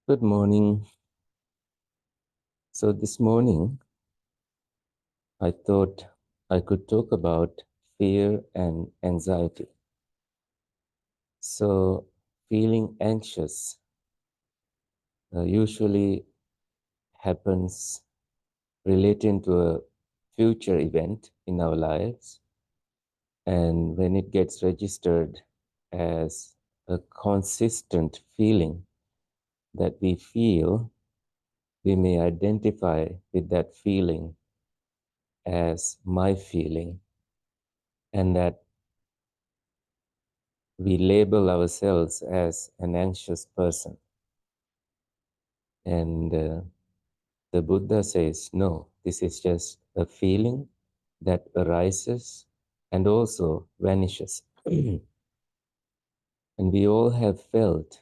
Good morning. So this morning, I thought I could talk about fear and anxiety. So feeling anxious usually happens relating to a future event in our lives. And when it gets registered as a consistent feeling that we feel, we may identify with that feeling as my feeling, and that we label ourselves as an anxious person. And the Buddha says, no, this is just a feeling that arises and also vanishes. And we all have felt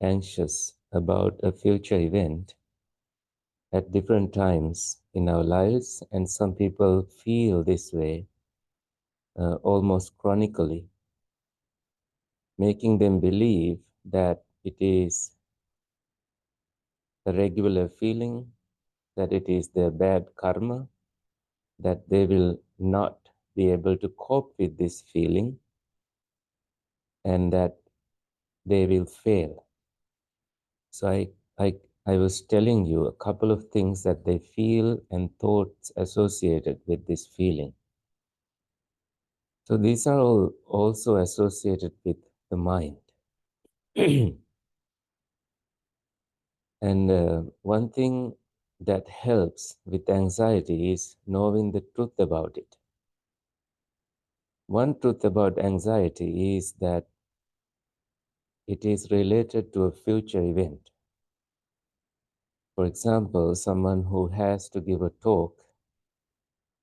anxious about a future event at different times in our lives, and some people feel this way almost chronically, making them believe that it is a regular feeling, that it is their bad karma, that they will not be able to cope with this feeling, and that they will fail. So I was telling you a couple of things that they feel and thoughts associated with this feeling. So these are all also associated with the mind. And one thing that helps with anxiety is knowing the truth about it. One truth about anxiety is that it is related to a future event. For example, someone who has to give a talk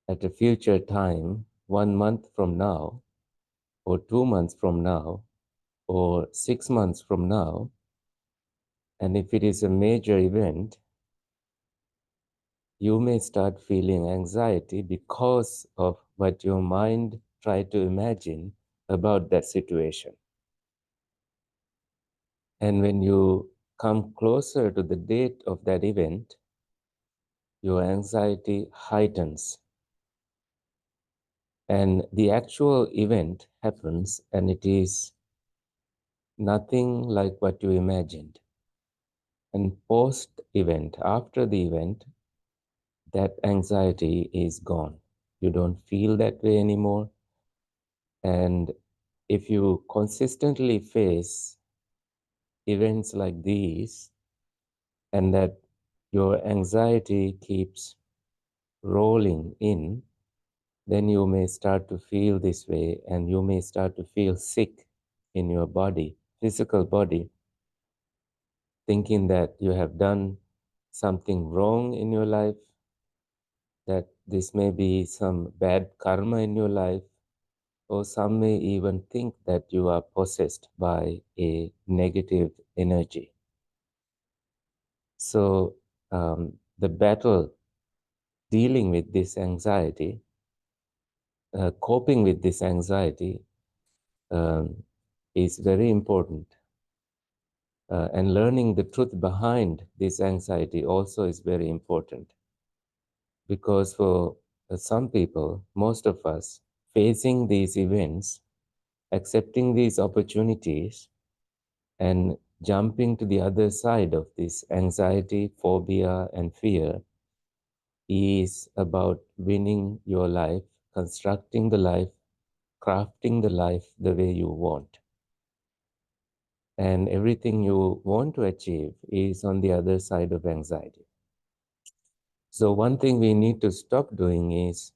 at a future time, 1 month from now, or 2 months from now, or 6 months from now, and if it is a major event, you may start feeling anxiety because of what your mind tried to imagine about that situation. And when you come closer to the date of that event, your anxiety heightens. And the actual event happens, and it is nothing like what you imagined. And post event, after the event, that anxiety is gone. You don't feel that way anymore. And if you consistently face events like these, and that your anxiety keeps rolling in, then you may start to feel this way, and you may start to feel sick in your body, physical body, thinking that you have done something wrong in your life, that this may be some bad karma in your life, or some may even think that you are possessed by a negative energy. So the battle dealing with this anxiety, coping with this anxiety um, is very important. And learning the truth behind this anxiety also is very important. Because for some people, most of us, facing these events, accepting these opportunities, and jumping to the other side of this anxiety, phobia, and fear is about winning your life, constructing the life, crafting the life the way you want. And everything you want to achieve is on the other side of anxiety. So one thing we need to stop doing is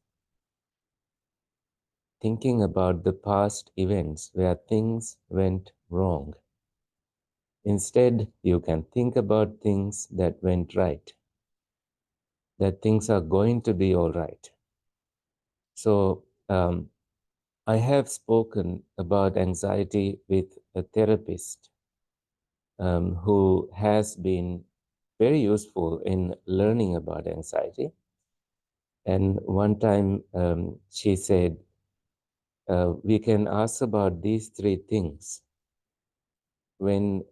thinking about the past events where things went wrong. Instead, you can think about things that went right, that things are going to be all right. So I have spoken about anxiety with a therapist who has been very useful in learning about anxiety. And one time she said, we can ask about these three things when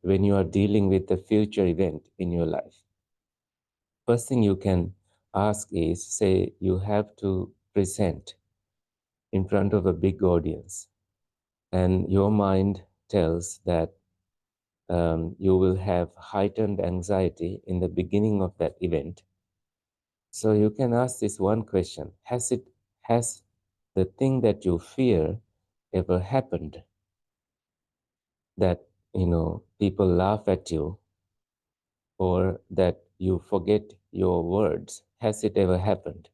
when you are dealing with a future event in your life. First thing you can ask is, say, you have to present in front of a big audience, and your mind tells that you will have heightened anxiety in the beginning of that event. So you can ask this one question: has the thing that you fear ever happened? That people laugh at you, or that you forget your words. Has it ever happened?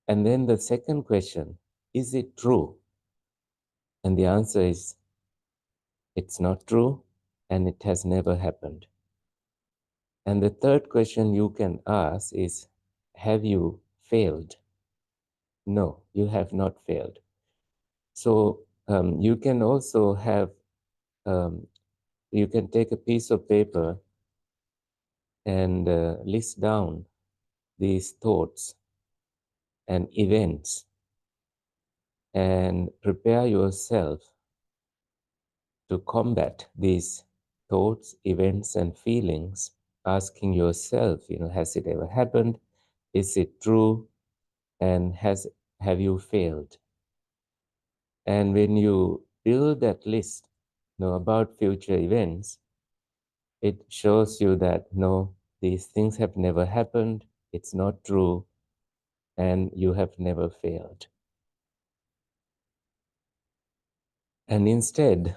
And then the second question: is it true? And the answer is, it's not true, and it has never happened. And the third question you can ask is, have you failed? No, you have not failed. So you can also have, you can take a piece of paper and list down these thoughts and events and prepare yourself to combat these thoughts, events, and feelings, asking yourself, has it ever happened? Is it true? And have you failed? And when you build that list, about future events, it shows you that no, these things have never happened, it's not true, and you have never failed. And instead,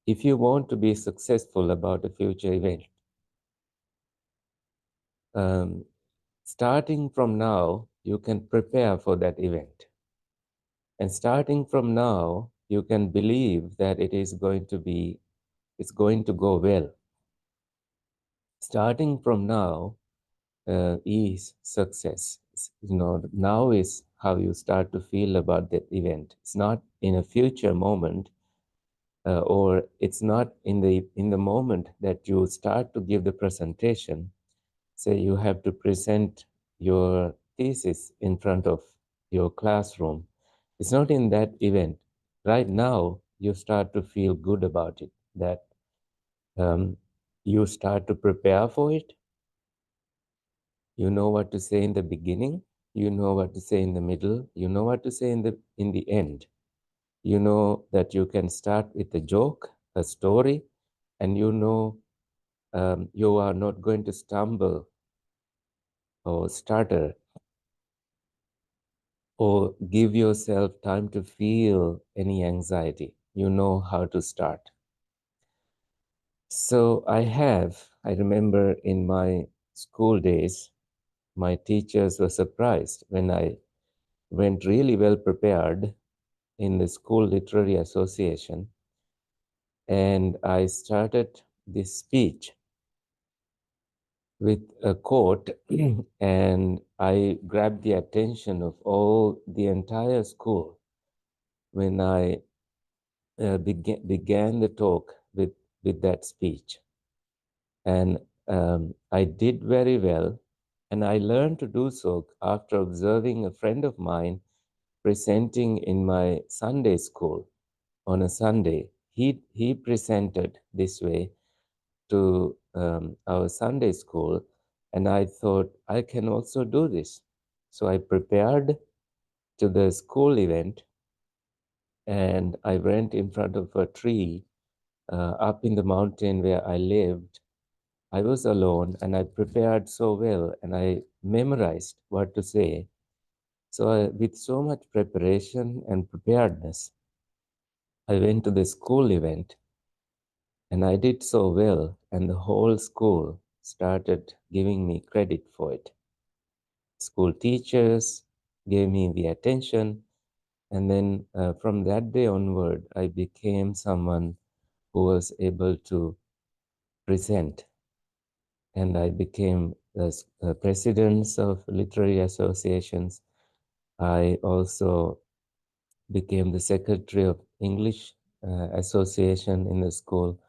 if you want to be successful about a future event, starting from now, you can prepare for that event. And starting from now, you can believe that it's going to go well. Starting from now is success. Now is how you start to feel about that event. It's not in a future moment, or it's not in the moment that you start to give the presentation. Say you have to present your thesis in front of your classroom. It's not in that event. Right now, you start to feel good about it, that you start to prepare for it. You know what to say in the beginning. You know what to say in the middle. You know what to say in the end. You know that you can start with a joke, a story, and you are not going to stumble or stutter or give yourself time to feel any anxiety. You know how to start. So I remember in my school days, my teachers were surprised when I went really well prepared in the school literary association, and I started this speech with a quote, and I grabbed the attention of the entire school when I began the talk with that speech. And I did very well, and I learned to do so after observing a friend of mine presenting in my Sunday school on a Sunday. He presented this way to our Sunday school, and I thought I can also do this. So I prepared to the school event, and I went in front of a tree up in the mountain where I lived. I was alone, and I prepared so well, and I memorized what to say. So with so much preparation and preparedness, I went to the school event, and I did so well, and the whole school started giving me credit for it. School teachers gave me the attention, and then from that day onward, I became someone who was able to present, and I became the presidents of literary associations. I also became the secretary of English association in the school,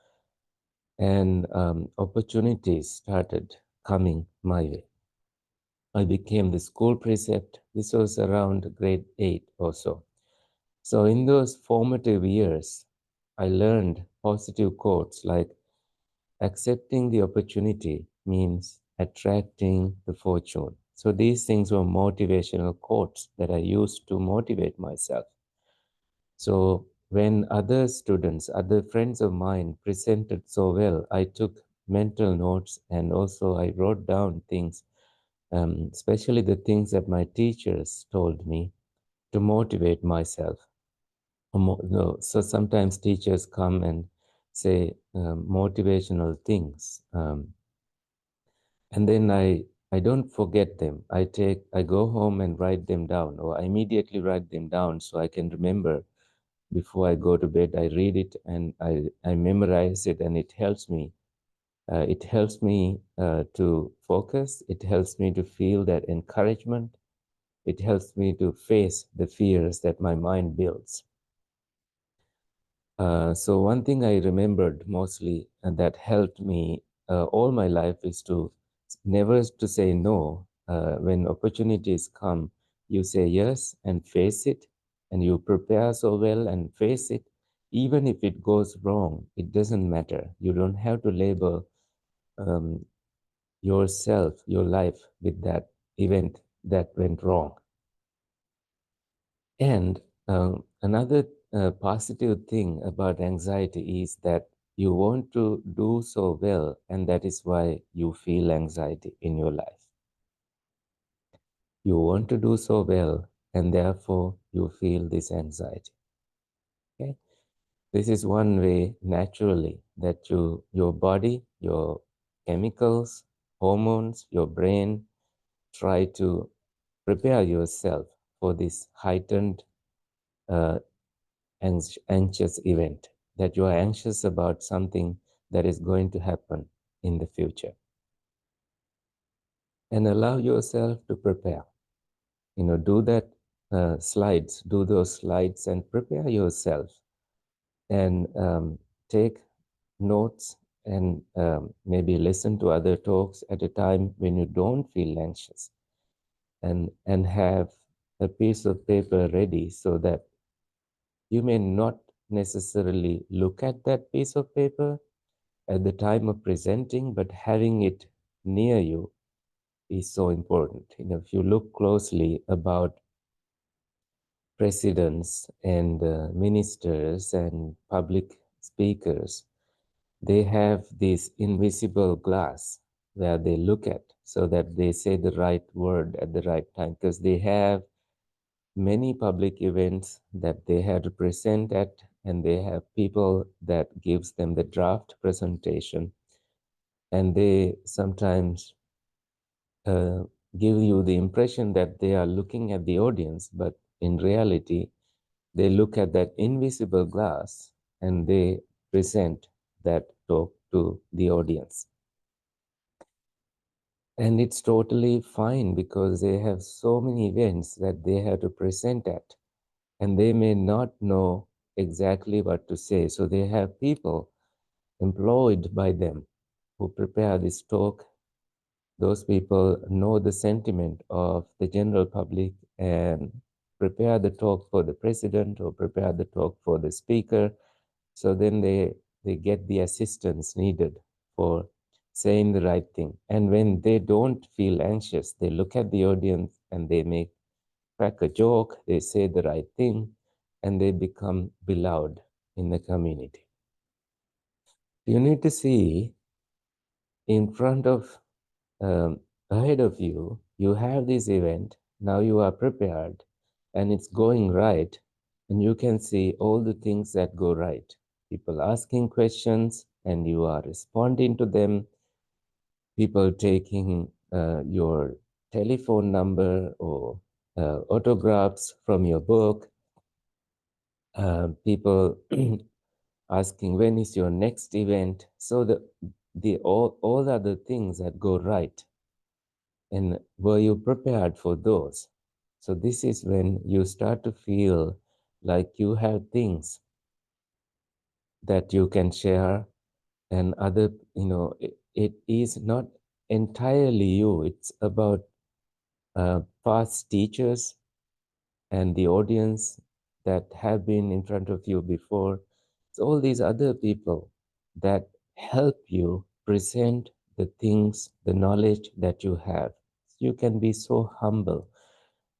and opportunities started coming my way. I became the school precept. This was around grade 8 or so. So in those formative years, I learned positive quotes like accepting the opportunity means attracting the fortune. So these things were motivational quotes that I used to motivate myself. So when other students, other friends of mine presented so well, I took mental notes and also I wrote down things, especially the things that my teachers told me to motivate myself. No, so sometimes teachers come and say motivational things, and then I don't forget them. I go home and write them down, or I immediately write them down so I can remember before I go to bed. I read it and I memorize it, and it helps me. It helps me to focus. It helps me to feel that encouragement. It helps me to face the fears that my mind builds. So one thing I remembered mostly and that helped me all my life is to never to say no. When opportunities come, you say yes and face it, and you prepare so well and face it. Even if it goes wrong, it doesn't matter. You don't have to label um, yourself, your life with that event that went wrong. And another positive thing about anxiety is that you want to do so well, and that is why you feel anxiety in your life. You want to do so well, and therefore you feel this anxiety. Okay? This is one way naturally that your body, your chemicals, hormones, your brain try to prepare yourself for this heightened uh, anxious event, that you are anxious about something that is going to happen in the future. And allow yourself to prepare. Do that do those slides and prepare yourself and take notes and maybe listen to other talks at a time when you don't feel anxious and have a piece of paper ready so that you may not necessarily look at that piece of paper at the time of presenting, but having it near you is so important. If you look closely about presidents and ministers and public speakers, they have this invisible glass where they look at so that they say the right word at the right time, because they have many public events that they have to present at, and they have people that gives them the draft presentation, and they sometimes uh, give you the impression that they are looking at the audience, but in reality they look at that invisible glass and they present that talk to the audience. And it's totally fine because they have so many events that they have to present at, and they may not know exactly what to say. So they have people employed by them who prepare this talk. Those people know the sentiment of the general public and prepare the talk for the president or prepare the talk for the speaker. So then they get the assistance needed for saying the right thing. And when they don't feel anxious, they look at the audience and they make crack a joke, they say the right thing, and they become beloved in the community. You need to see in front of, ahead of you, you have this event, now you are prepared, and it's going right, and you can see all the things that go right. People asking questions, and you are responding to them, people taking your telephone number or autographs from your book, people asking when is your next event. So the all other things that go right, and were you prepared for those? So this is when you start to feel like you have things that you can share, and other, it is not entirely you. It's about past teachers and the audience that have been in front of you before. It's all these other people that help you present the things, the knowledge that you have. You can be so humble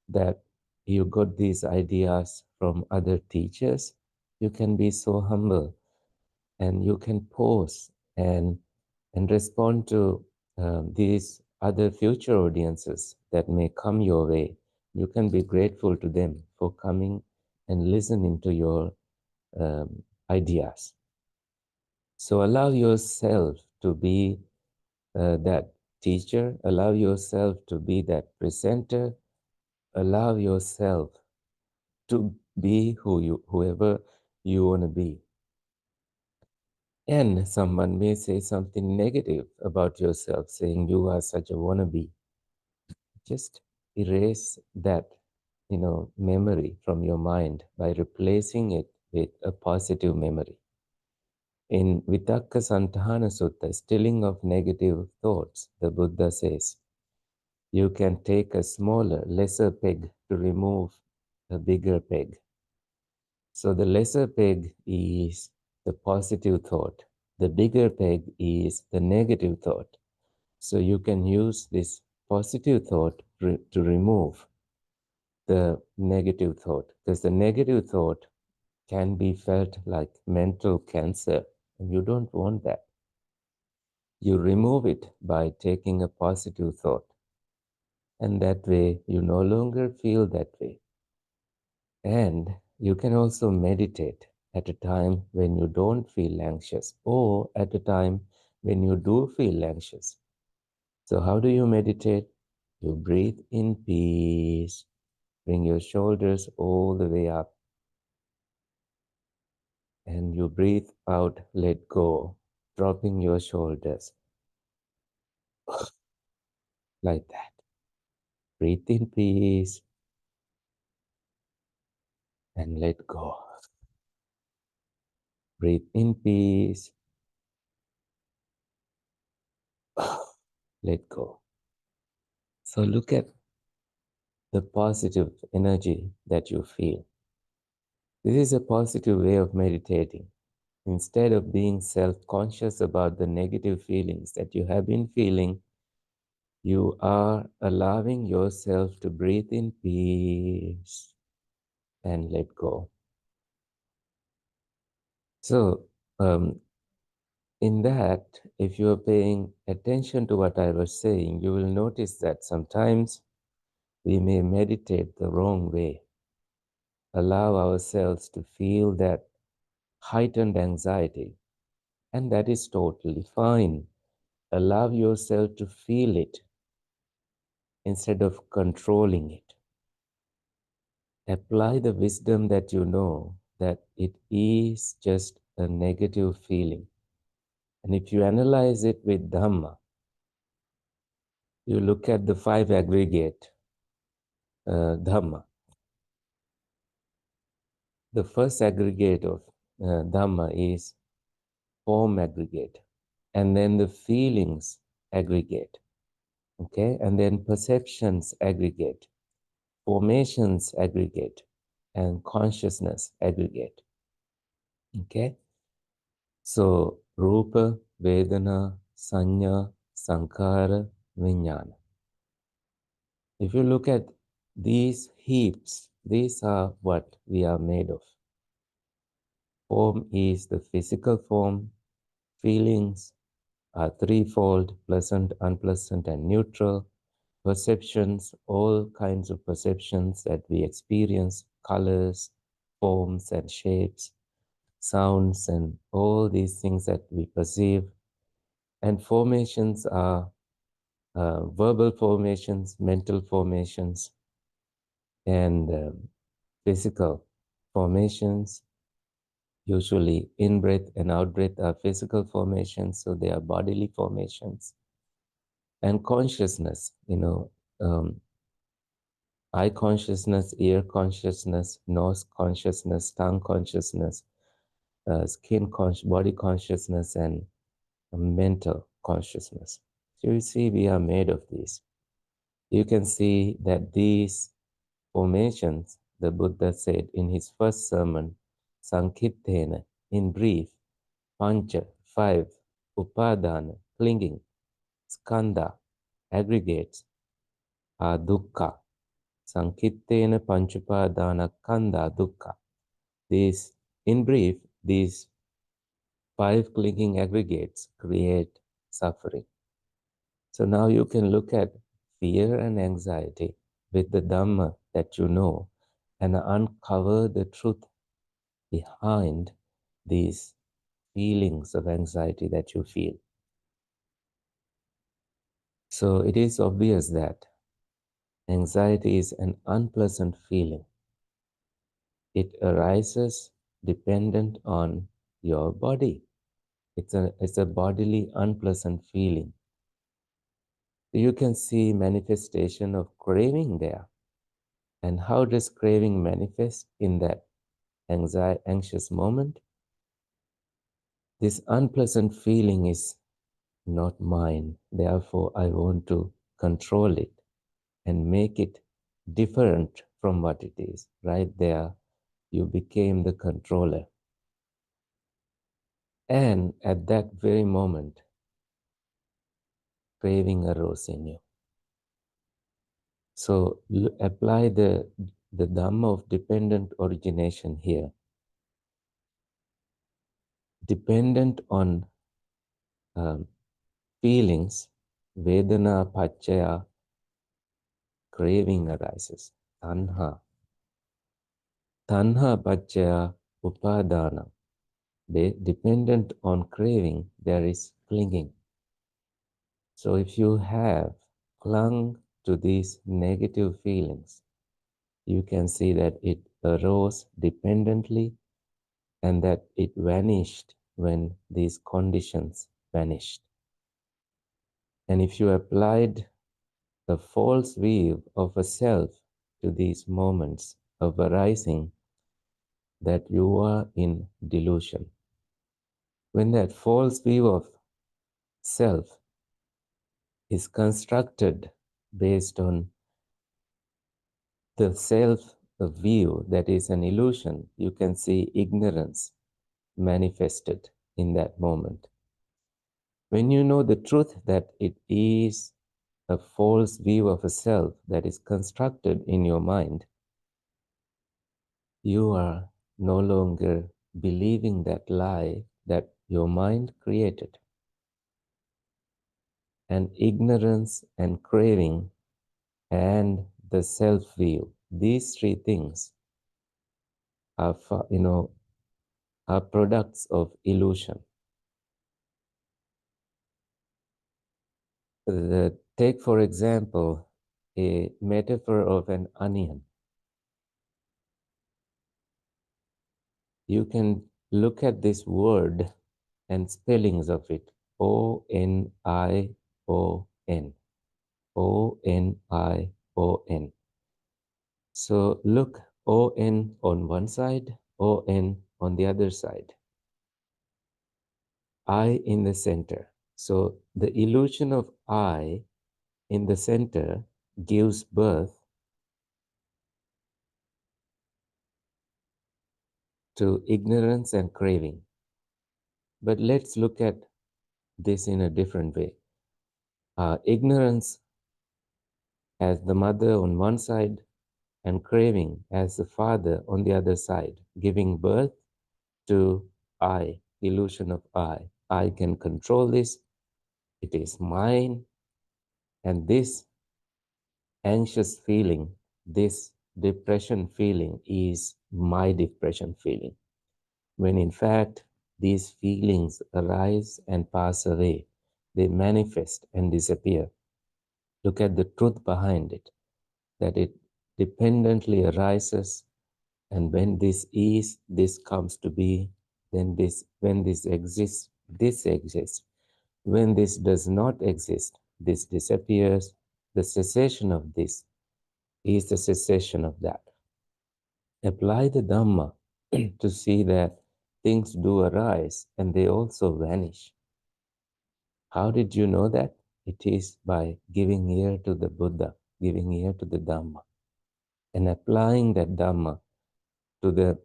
that you got these ideas from other teachers. You can be so humble and you can pause and respond to these other future audiences that may come your way. You can be grateful to them for coming and listening to your ideas. So allow yourself to be that teacher, allow yourself to be that presenter, allow yourself to be whoever you want to be. And someone may say something negative about yourself, saying you are such a wannabe. Just erase that, memory from your mind by replacing it with a positive memory. In Vitakka Santana Sutta, stilling of negative thoughts, the Buddha says, you can take a smaller, lesser peg to remove a bigger peg. So the lesser peg is the positive thought. The bigger peg is the negative thought. So you can use this positive thought to remove the negative thought, because the negative thought can be felt like mental cancer, and you don't want that. You remove it by taking a positive thought, and that way you no longer feel that way. And you can also meditate at a time when you don't feel anxious, or at a time when you do feel anxious. So how do you meditate? You breathe in peace, bring your shoulders all the way up, and you breathe out, let go, dropping your shoulders like that. Breathe in peace and let go. Breathe in peace, let go. So look at the positive energy that you feel. This is a positive way of meditating. Instead of being self-conscious about the negative feelings that you have been feeling, you are allowing yourself to breathe in peace and let go. So, in that, if you are paying attention to what I was saying, you will notice that sometimes we may meditate the wrong way, allow ourselves to feel that heightened anxiety, and that is totally fine. Allow yourself to feel it instead of controlling it. Apply the wisdom that you know that it is just a negative feeling. And if you analyze it with Dhamma, you look at the five aggregate Dhamma. The first aggregate of Dhamma is form aggregate, and then the feelings aggregate, okay, and then perceptions aggregate, formations aggregate, and consciousness aggregate, okay. So Rupa, Vedana, Sanya, Sankhara, Vijnana. If you look at these heaps, these are what we are made of. Form is the physical form. Feelings are threefold: pleasant, unpleasant, and neutral. Perceptions, all kinds of perceptions that we experience, colors, forms, and shapes, sounds, and all these things that we perceive. And formations are verbal formations, mental formations, and physical formations. Usually in-breath and out-breath are physical formations, so they are bodily formations. And consciousness, eye consciousness, ear consciousness, nose consciousness, tongue consciousness, body consciousness, and mental consciousness. So you see, we are made of these. You can see that these formations, the Buddha said in his first sermon, Sankittena, In brief, pancha, five, upadana, clinging, skandha, aggregates, are dukkha. Sankittena panchupadana kanda dukkha. These, in brief, these five clinging aggregates create suffering. So now you can look at fear and anxiety with the Dhamma that you know and uncover the truth behind these feelings of anxiety that you feel. So it is obvious that anxiety is an unpleasant feeling. It arises dependent on your body. It's a bodily unpleasant feeling. You can see manifestation of craving there. And how does craving manifest in that anxious moment? This unpleasant feeling is not mine. Therefore, I want to control it and make it different from what it is. Right there, you became the controller. And at that very moment, craving arose in you. So apply the Dhamma of dependent origination here. Dependent on feelings, Vedana Pachaya, craving arises. Tanha. Tanha Pachaya Upadana. Dependent on craving, there is clinging. So if you have clung to these negative feelings, you can see that it arose dependently and that it vanished when these conditions vanished. And if you applied the false view of a self to these moments of arising, that you are in delusion. When that false view of self is constructed based on the self view that is an illusion, you can see ignorance manifested in that moment. When you know the truth that it is a false view of a self that is constructed in your mind, you are no longer believing that lie that your mind created. And ignorance and craving and the self-view, these three things are, are products of illusion. Take, for example, a metaphor of an onion. You can look at this word and spellings of it. Onion. Onion. So look, on one side, on the other side. I in the center. So the illusion of I in the center gives birth to ignorance and craving. But let's look at this in a different way. Ignorance as the mother on one side and craving as the father on the other side, giving birth to I, illusion of I. I can control this, it is mine, and this anxious feeling, this depression feeling is my depression feeling. When in fact, these feelings arise and pass away, they manifest and disappear. Look at the truth behind it, that it dependently arises, and when this is, this comes to be, then this, when this exists, this exists. When this does not exist, this disappears. The cessation of this is the cessation of that. Apply the Dhamma to see that things do arise and they also vanish. How did you know that? It is by giving ear to the Buddha, giving ear to the Dhamma, and applying that Dhamma to the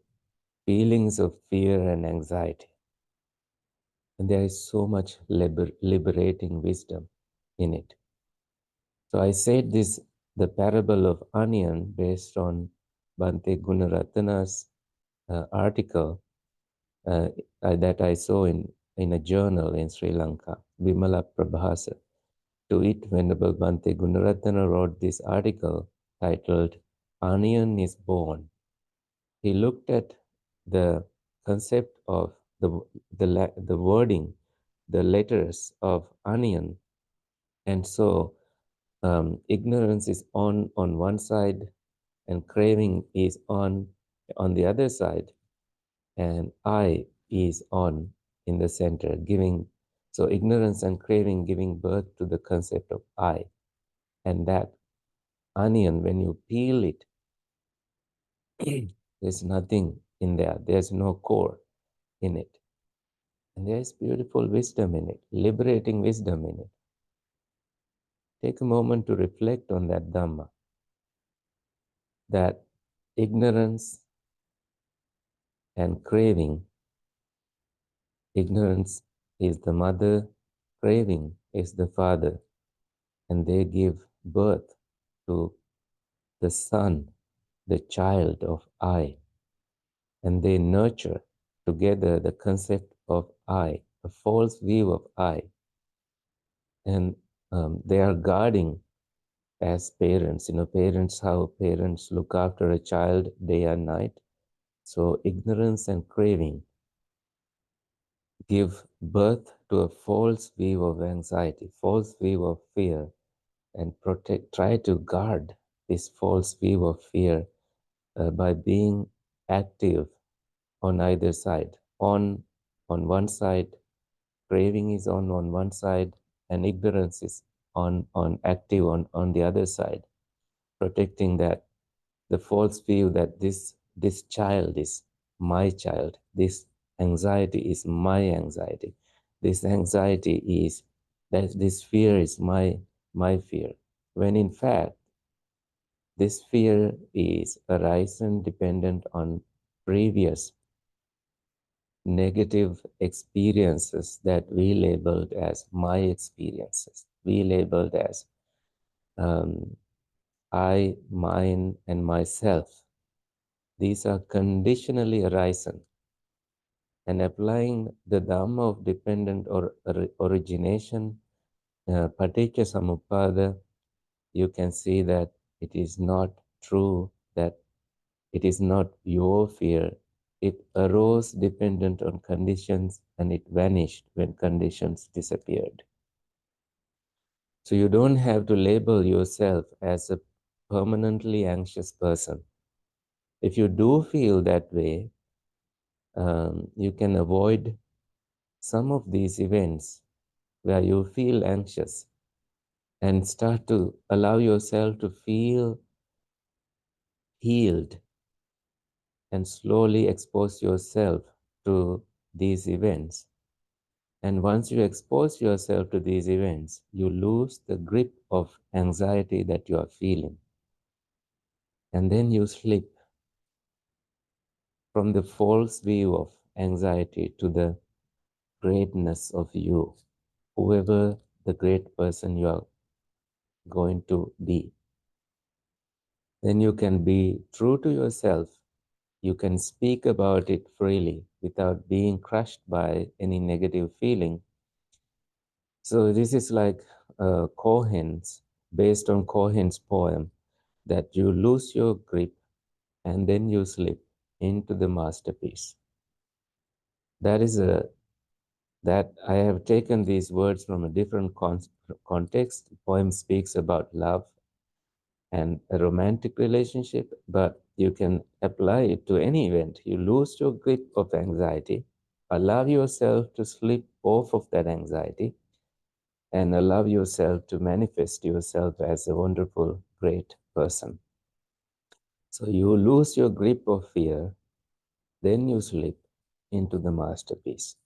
feelings of fear and anxiety. And there is so much liberating wisdom in it. So I said this, the parable of onion, based on Bhante Gunaratana's article uh, that I saw in a journal in Sri Lanka, Vimala Prabhasa. To it, Venerable Bhante Gunaratana wrote this article titled, Onion is Born. He looked at the concept of the wording, the letters of onion, and so ignorance is on one side, and craving is on the other side, and I is on in the center, giving so ignorance and craving giving birth to the concept of I, and that onion, when you peel it, there's nothing in there. There's no core in it. And there's beautiful wisdom in it, liberating wisdom in it. Take a moment to reflect on that Dhamma, that ignorance and craving, ignorance is the mother, craving is the father, and they give birth to the son, the child of I, and they nurture together the concept of I, a false view of I, and they are guarding as parents. Parents, how parents look after a child day and night. So ignorance and craving give birth to a false view of anxiety, false view of fear, and try to guard this false view of fear by being active on either side. On one side, craving is on one side, and ignorance is on active on the other side, protecting that the false view that this child is my child, this anxiety is my anxiety, this anxiety is that this fear is my fear, when in fact this fear is arisen dependent on previous negative experiences that we labeled as my experiences, we labeled as um, I, mine, and myself. These are conditionally arisen, and applying the Dhamma of dependent or origination, paticca samuppada, you can see that it is not true, that it is not your fear. It arose dependent on conditions, and it vanished when conditions disappeared. So you don't have to label yourself as a permanently anxious person. If you do feel that way, you can avoid some of these events where you feel anxious and start to allow yourself to feel healed and slowly expose yourself to these events. And once you expose yourself to these events, you lose the grip of anxiety that you are feeling. And then you slip from the false view of anxiety to the greatness of you, whoever the great person you are going to be. Then you can be true to yourself. You can speak about it freely without being crushed by any negative feeling. So this is like Cohen's, based on Cohen's poem, that you lose your grip and then you slip into the masterpiece. That is that I have taken these words from a different context. The poem speaks about love and a romantic relationship, but you can apply it to any event. You lose your grip of anxiety, allow yourself to slip off of that anxiety, and allow yourself to manifest yourself as a wonderful, great person. So you lose your grip of fear, then you slip into the masterpiece.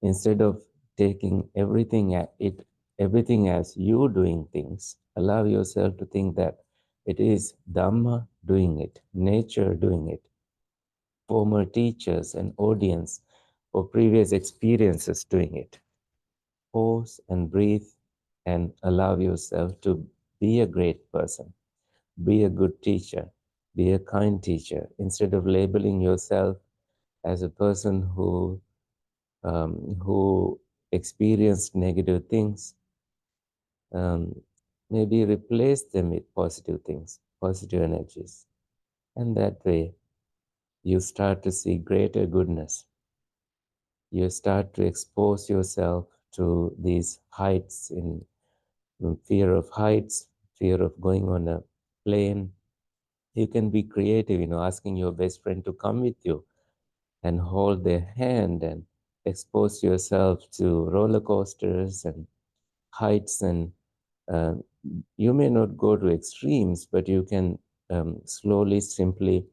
Instead of taking everything as you doing things, allow yourself to think that it is Dhamma doing it, nature doing it. former teachers and audience or previous experiences doing it. Pause and breathe and allow yourself to be a great person, be a good teacher, be a kind teacher, instead of labeling yourself as a person who experienced negative things. Um, Maybe replace them with positive things, positive energies, and that way you start to see greater goodness. You start to expose yourself to these heights in fear of heights, fear of going on a plane. You can be creative, asking your best friend to come with you and hold their hand and expose yourself to roller coasters and heights. And uh, you may not go to extremes, but you can slowly, simply,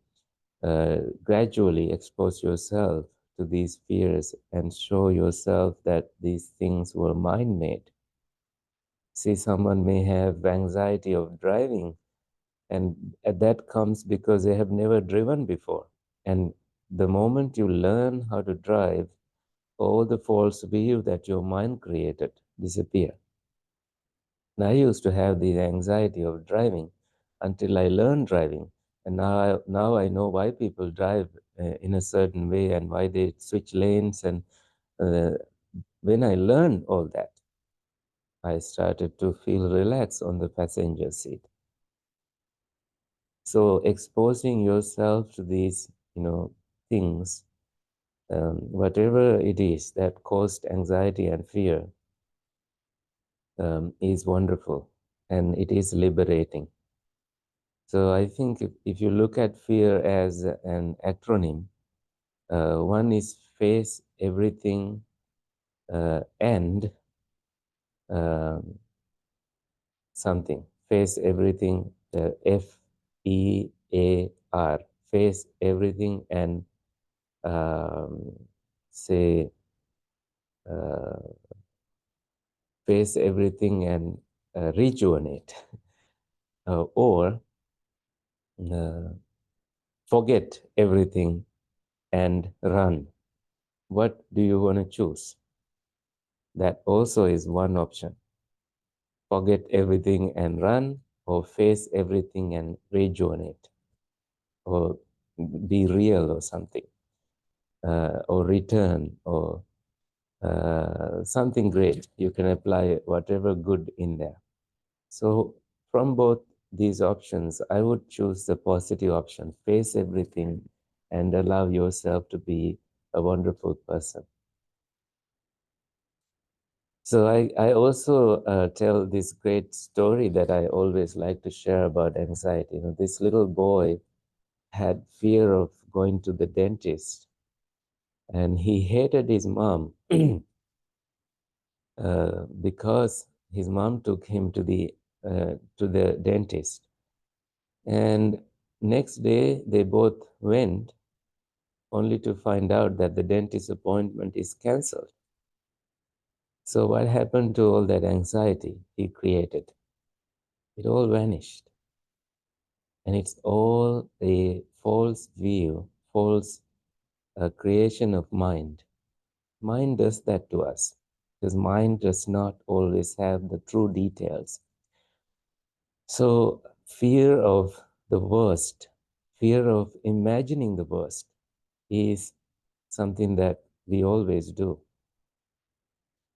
gradually expose yourself to these fears and show yourself that these things were mind made. See, someone may have anxiety of driving, and that comes because they have never driven before. And the moment you learn how to drive, all the false view that your mind created disappear. And I used to have the anxiety of driving until I learned driving. And now I know why people drive in a certain way and why they switch lanes. And uh, when I learned all that, I started to feel relaxed on the passenger seat. So exposing yourself to these, things, whatever it is that caused anxiety and fear, is wonderful, and it is liberating. So I think if you look at fear as an acronym, one is face everything and um, something. Face everything, FEAR. Face everything and um, say, uh, face everything and rejuvenate, or uh, forget everything and run. What do you want to choose? That also is one option. Forget everything and run, or face everything and rejuvenate, or be real, or something, or return, or something great. You can apply whatever good in there. So from both these options, I would choose the positive option. Face everything and allow yourself to be a wonderful person. So I also tell this great story that I always like to share about anxiety. This little boy had fear of going to the dentist, and he hated his mom because his mom took him to the dentist. And next day they both went, only to find out that the dentist appointment is cancelled. So what happened to all that anxiety he created? It all vanished. And it's all a false view, false creation of mind. Mind does that to us because mind does not always have the true details. So, fear of the worst, fear of imagining the worst is something that we always do.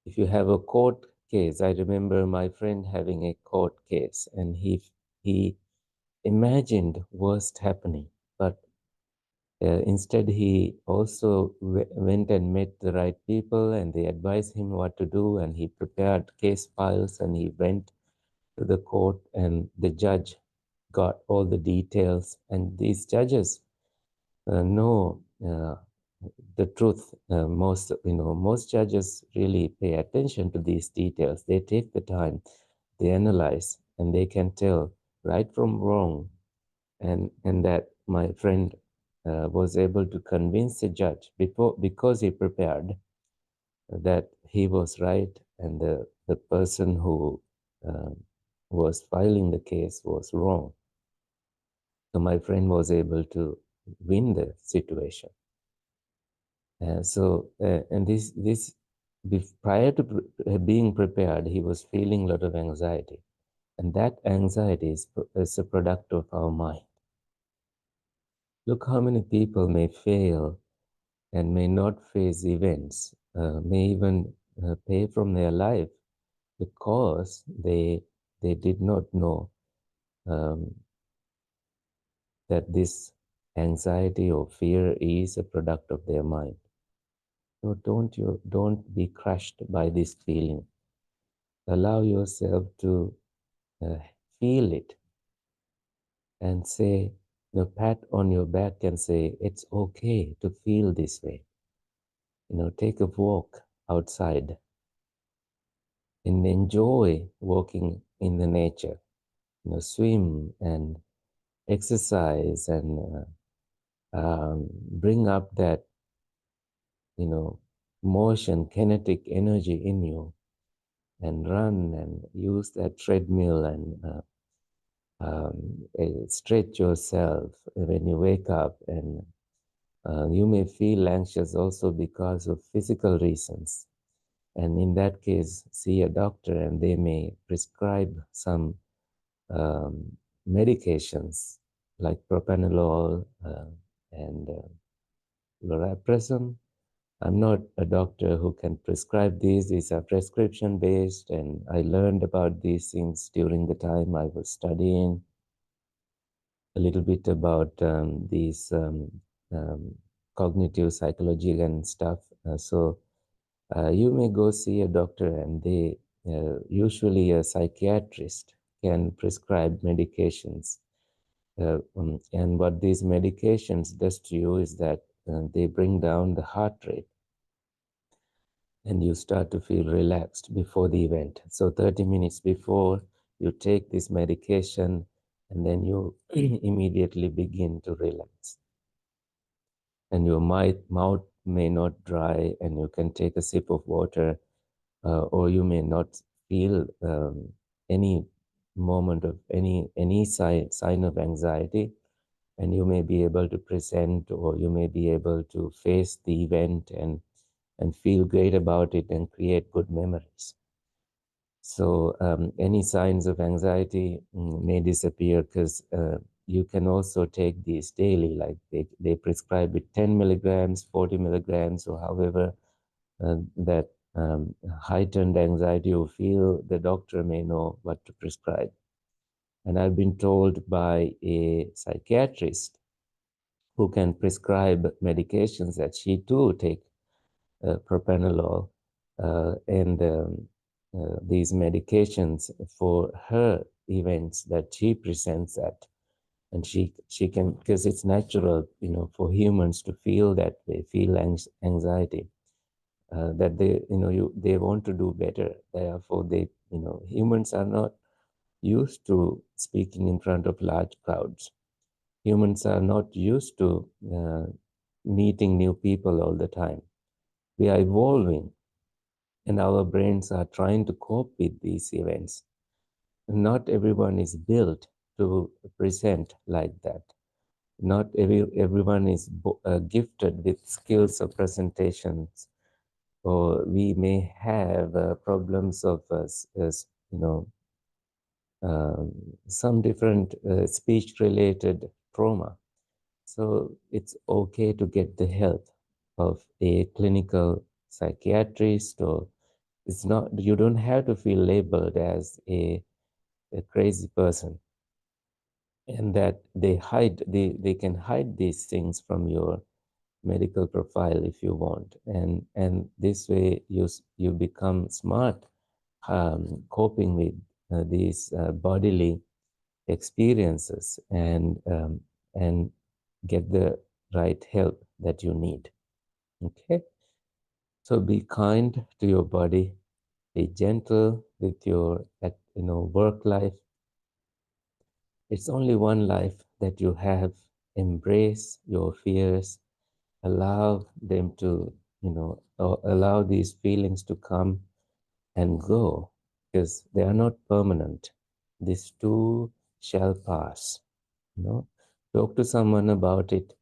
If you have a court case, I remember my friend having a court case, and he imagined worst happening, but instead he also went and met the right people, and they advised him what to do, and he prepared case files, and he went to the court, and the judge got all the details, and these judges know the truth. Most judges really pay attention to these details. They take the time, they analyze, and they can tell right from wrong. And that my friend was able to convince the judge because he prepared that he was right, and the person who uh, was filing the case was wrong. So my friend was able to win the situation. And prior to being prepared, he was feeling a lot of anxiety. And that anxiety is a product of our mind. Look how many people may fail and may not face events, may even pay from their life because they did not know um, that this anxiety or fear is a product of their mind. So don't be crushed by this feeling. Allow yourself to uh, feel it and say, pat on your back and say, it's okay to feel this way. Take a walk outside and enjoy walking in the nature. Swim and exercise and bring up that, motion, kinetic energy in you and run and use that treadmill and stretch yourself when you wake up. And you may feel anxious also because of physical reasons. And in that case, see a doctor and they may prescribe some medications like propanolol and lorapresum. I'm not a doctor who can prescribe these. These are prescription based, and I learned about these things during the time I was studying a little bit about these um, cognitive psychology and stuff. So you may go see a doctor, and they usually a psychiatrist can prescribe medications. And what these medications does to you is that they bring down the heart rate and you start to feel relaxed before the event. So 30 minutes before, you take this medication and then you immediately begin to relax. And your mouth may not dry and you can take a sip of water, or you may not feel any moment of any sign of anxiety, and you may be able to present, or you may be able to face the event and feel great about it and create good memories. So any signs of anxiety may disappear because you can also take these daily, like they prescribe it 10 milligrams, 40 milligrams, or however that heightened anxiety you feel, the doctor may know what to prescribe. And I've been told by a psychiatrist who can prescribe medications that she too take propranolol and these medications for her events that she presents at. And she can, because it's natural, for humans to feel that they feel anxiety, that they want to do better. Therefore, humans are not used to speaking in front of large crowds. Humans are not used to meeting new people all the time. We are evolving and our brains are trying to cope with these events. Not everyone is built to present like that. Not everyone is gifted with skills of presentations, or we may have problems of, um, some different speech-related trauma. So it's okay to get the help of a clinical psychiatrist, or it's not, you don't have to feel labeled as a crazy person, and that they can hide these things from your medical profile if you want, and this way you become smart, coping with these bodily experiences and get the right help that you need. Okay, so be kind to your body, be gentle with your work life. It's only one life that you have. Embrace your fears, allow them to, allow these feelings to come and go, because they are not permanent. This too shall pass. Talk to someone about it.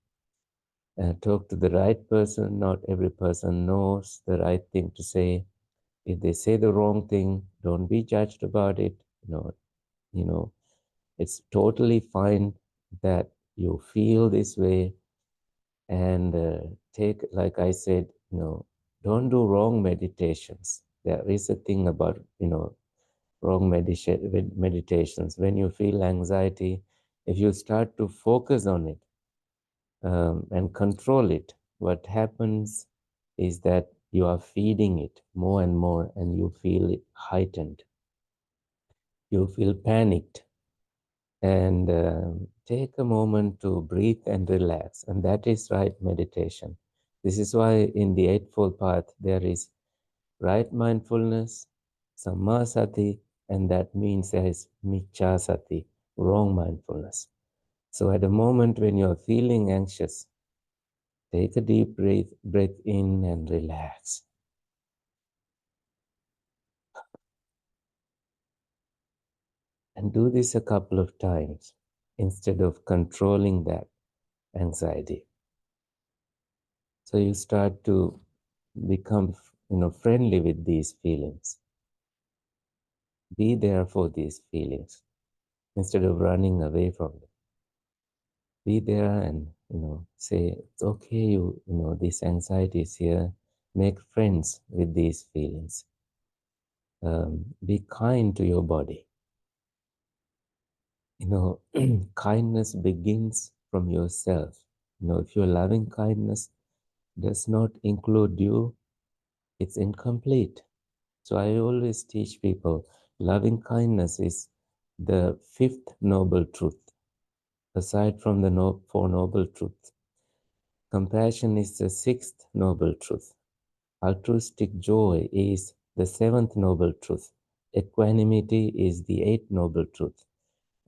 Talk to the right person. Not every person knows the right thing to say. If they say the wrong thing, don't be judged about it. You know, it's totally fine that you feel this way, and take, like I said, don't do wrong meditations. There is a thing about, wrong meditations. When you feel anxiety, if you start to focus on it and control it, what happens is that you are feeding it more and more, and you feel it heightened. You feel panicked, and take a moment to breathe and relax. And that is right meditation. This is why in the Eightfold Path there is right mindfulness, sammasati, and that means there is michasati, wrong mindfulness. So at a moment when you're feeling anxious, take a deep breath in and relax. And do this a couple of times instead of controlling that anxiety. So you start to become, friendly with these feelings. Be there for these feelings instead of running away from them. Be there and, say, it's okay, this anxiety is here. Make friends with these feelings. Be kind to your body. Kindness begins from yourself. If your loving kindness does not include you, it's incomplete. So I always teach people loving kindness is the fifth noble truth, aside from the four noble truths. Compassion is the sixth noble truth. Altruistic joy is the seventh noble truth. Equanimity is the eighth noble truth.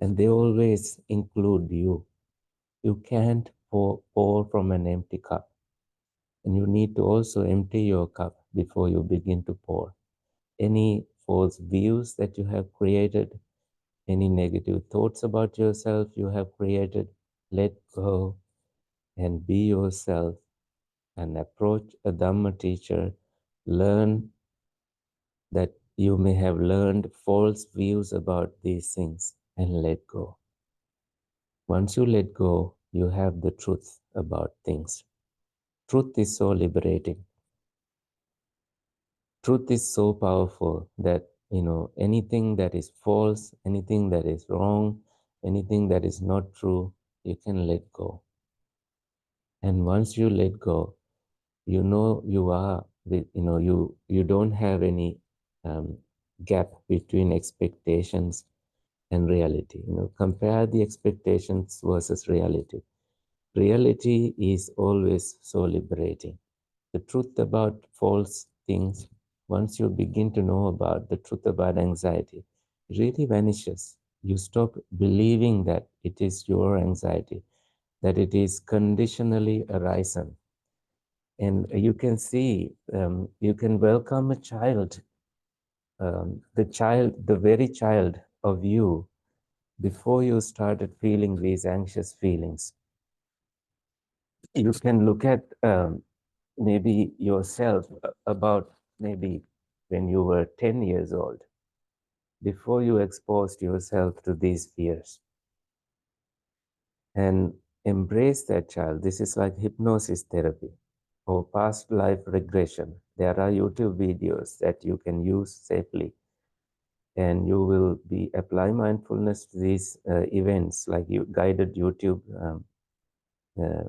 And they always include you. You can't pour from an empty cup. And you need to also empty your cup before you begin to pour. Any false views that you have created, any negative thoughts about yourself you have created, let go and be yourself and approach a Dhamma teacher. Learn that you may have learned false views about these things and let go. Once you let go, you have the truth about things. Truth is so liberating. Truth is so powerful that, anything that is false, anything that is wrong, anything that is not true, you can let go. And once you let go, you are with, you don't have any um, gap between expectations and reality. Compare the expectations versus reality. Reality is always so liberating. The truth about false things, once you begin to know about the truth about anxiety, it really vanishes. You stop believing that it is your anxiety, that it is conditionally arisen. And you can see, you can welcome a child, the very child of you, before you started feeling these anxious feelings. You can look at maybe yourself about maybe when you were 10 years old, before you exposed yourself to these fears, and embrace that child. This is like hypnosis therapy or past life regression. There are YouTube videos that you can use safely, and you will be apply mindfulness to these events, like you guided YouTube uh,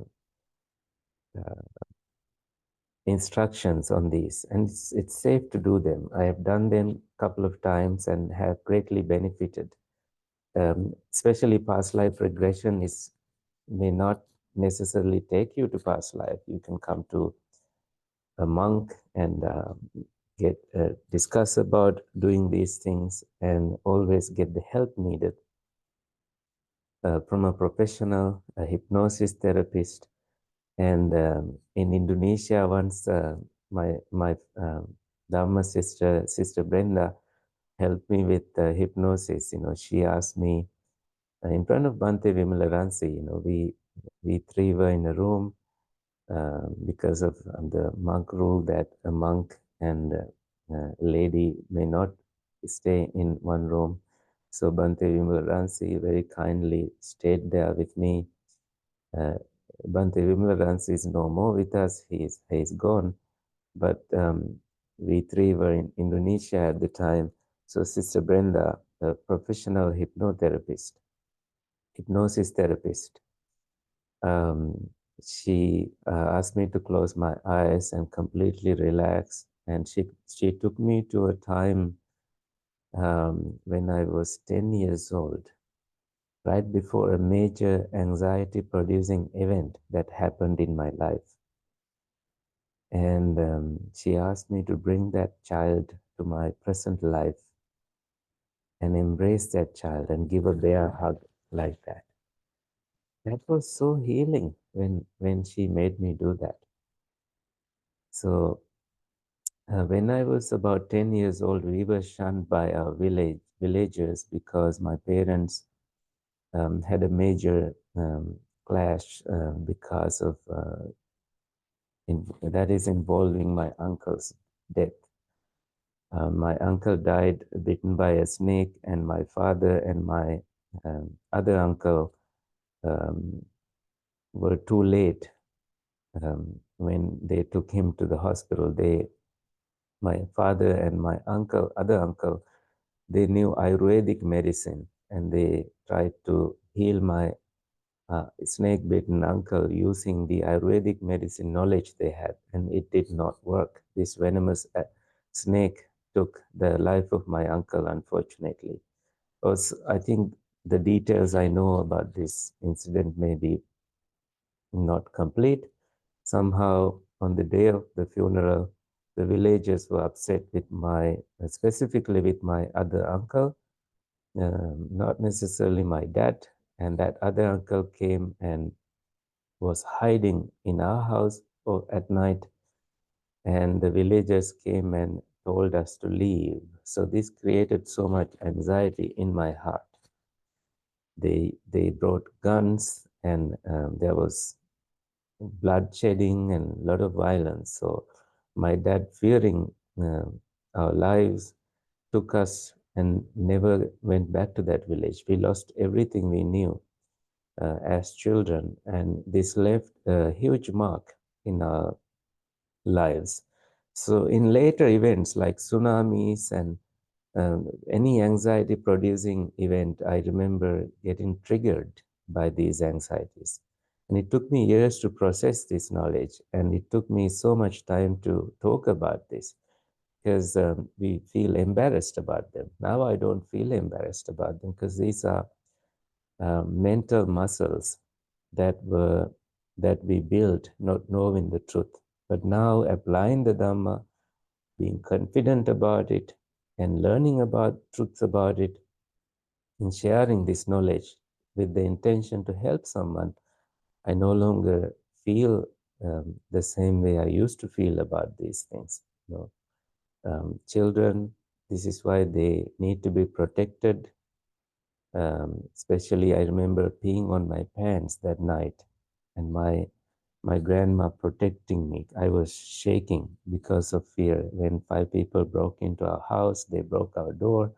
instructions on these, and it's safe to do them. I have done them a couple of times and have greatly benefited. Especially past life regression may not necessarily take you to past life. You can come to a monk and get discuss about doing these things, and always get the help needed from a professional, a hypnosis therapist. And in Indonesia, once my Dharma sister Brenda, helped me with hypnosis. She asked me in front of Bante Vimalaransi. We three were in a room, because of the monk rule that a monk and a lady may not stay in one room. So Bhante Vimalaransi very kindly stayed there with me. Bhante Vimalaransi is no more with us, he's gone, but we three were in Indonesia at the time. So Sister Brenda, a professional hypnotherapist, hypnosis therapist, um, she asked me to close my eyes and completely relax. And she took me to a time when I was 10 years old, right before a major anxiety producing event that happened in my life. And she asked me to bring that child to my present life and embrace that child and give a bear hug like that. That was so healing when she made me do that. So when I was about 10 years old, we were shunned by our villagers because my parents had a major clash because of that is involving my uncle's death. My uncle died bitten by a snake, and my father and my other uncle um, were too late when they took him to the hospital. My father and my other uncle, they knew Ayurvedic medicine, and they tried to heal my snake-bitten uncle using the Ayurvedic medicine knowledge they had, and it did not work. This venomous snake took the life of my uncle, unfortunately. Because I think the details I know about this incident may be not complete. Somehow, on the day of the funeral, the villagers were upset with specifically with my other uncle, not necessarily my dad. And that other uncle came and was hiding in our house at night, and the villagers came and told us to leave. So this created so much anxiety in my heart. They brought guns, and there was bloodshedding and a lot of violence. So my dad, fearing our lives, took us and never went back to that village. We lost everything we knew as children, and this left a huge mark in our lives. So in later events like tsunamis and any anxiety producing event, I remember getting triggered by these anxieties. And it took me years to process this knowledge, and it took me so much time to talk about this because we feel embarrassed about them. Now I don't feel embarrassed about them because these are mental muscles that we built not knowing the truth. But now applying the Dhamma, being confident about it, and learning about truths about it, and sharing this knowledge with the intention to help someone, I no longer feel the same way I used to feel about these things. You know, children, this is why they need to be protected. Especially, I remember peeing on my pants that night, and my grandma protecting me. I was shaking because of fear. When 5 people broke into our house, they broke our door.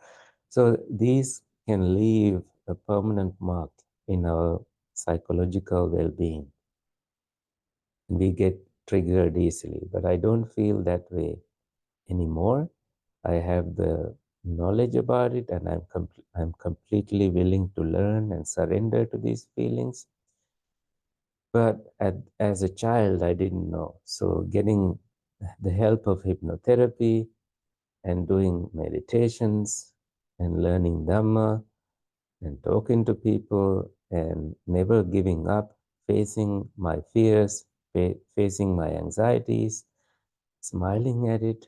So these can leave a permanent mark in our psychological well-being. We get triggered easily, but I don't feel that way anymore. I have the knowledge about it, and I'm completely willing to learn and surrender to these feelings. But as a child, I didn't know. So getting the help of hypnotherapy and doing meditations and learning Dhamma and talking to people and never giving up, facing my fears, facing my anxieties, smiling at it,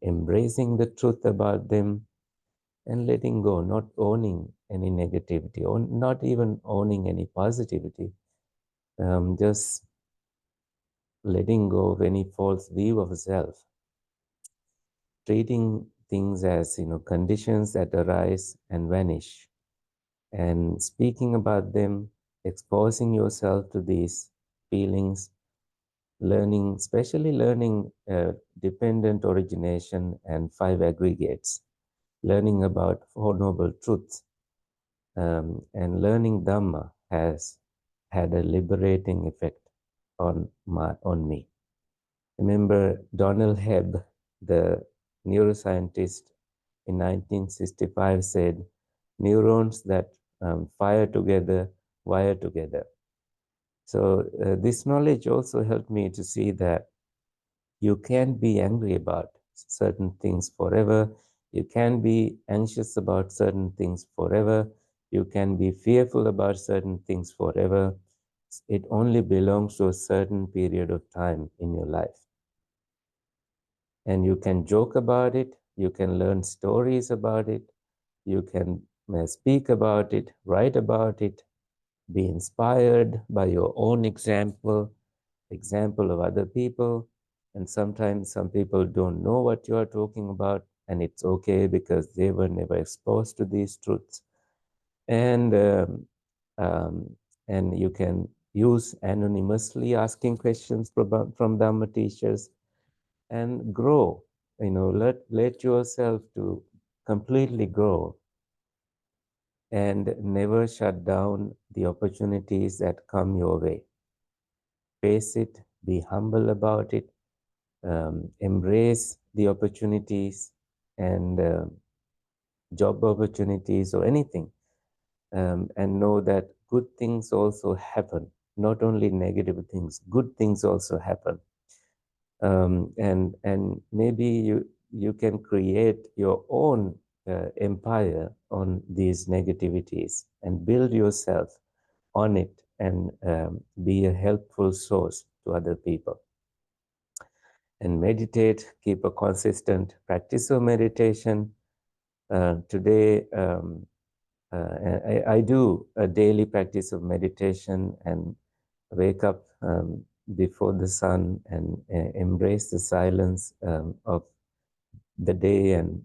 embracing the truth about them, and letting go, not owning any negativity, or not even owning any positivity, just letting go of any false view of self, treating things as conditions that arise and vanish, and speaking about them, exposing yourself to these feelings, learning, especially learning dependent origination and five aggregates, learning about Four Noble Truths, and learning Dhamma has had a liberating effect on me. Remember Donald Hebb, the neuroscientist in 1965 said, neurons that fire together, wire together. So this knowledge also helped me to see that you can't be angry about certain things forever. You can be anxious about certain things forever. You can be fearful about certain things forever. It only belongs to a certain period of time in your life. And you can joke about it. You can learn stories about it. You can speak about it, write about it, be inspired by your own example of other people. And sometimes some people don't know what you are talking about, and it's okay because they were never exposed to these truths. And um, and you can use anonymously asking questions from Dhamma teachers and grow. Let yourself to completely grow and never shut down the opportunities that come your way. Face it, be humble about it, embrace the opportunities and job opportunities or anything, and know that good things also happen. Not only negative things, good things also happen. And maybe you can create your own empire on these negativities and build yourself on it and be a helpful source to other people. And meditate, keep a consistent practice of meditation. Today, I do a daily practice of meditation and wake up before the sun and embrace the silence of the day and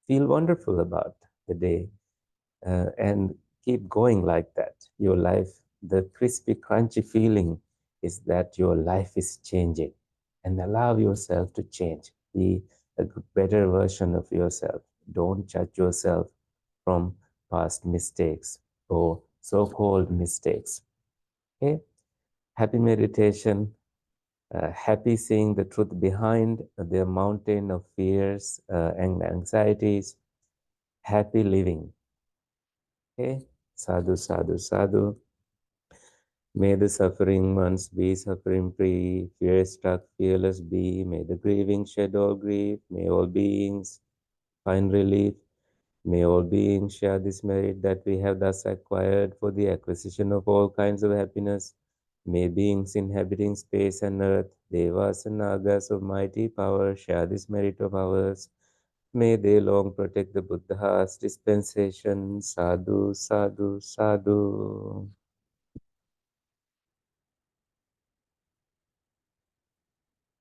feel wonderful about the day, and keep going like that. Your life, the crispy, crunchy feeling is that your life is changing, and allow yourself to change. Be a better version of yourself. Don't judge yourself from past mistakes or so-called mistakes. Okay? Happy meditation. Happy seeing the truth behind the mountain of fears and anxieties. Happy living. Okay? Sadhu, sadhu, sadhu. May the suffering ones be suffering free. Fear struck, fearless be. May the grieving shed all grief. May all beings find relief. May all beings share this merit that we have thus acquired for the acquisition of all kinds of happiness. May beings inhabiting space and earth, devas and nagas of mighty power, share this merit of ours. May they long protect the Buddha's dispensation. Sadhu, sadhu, sadhu.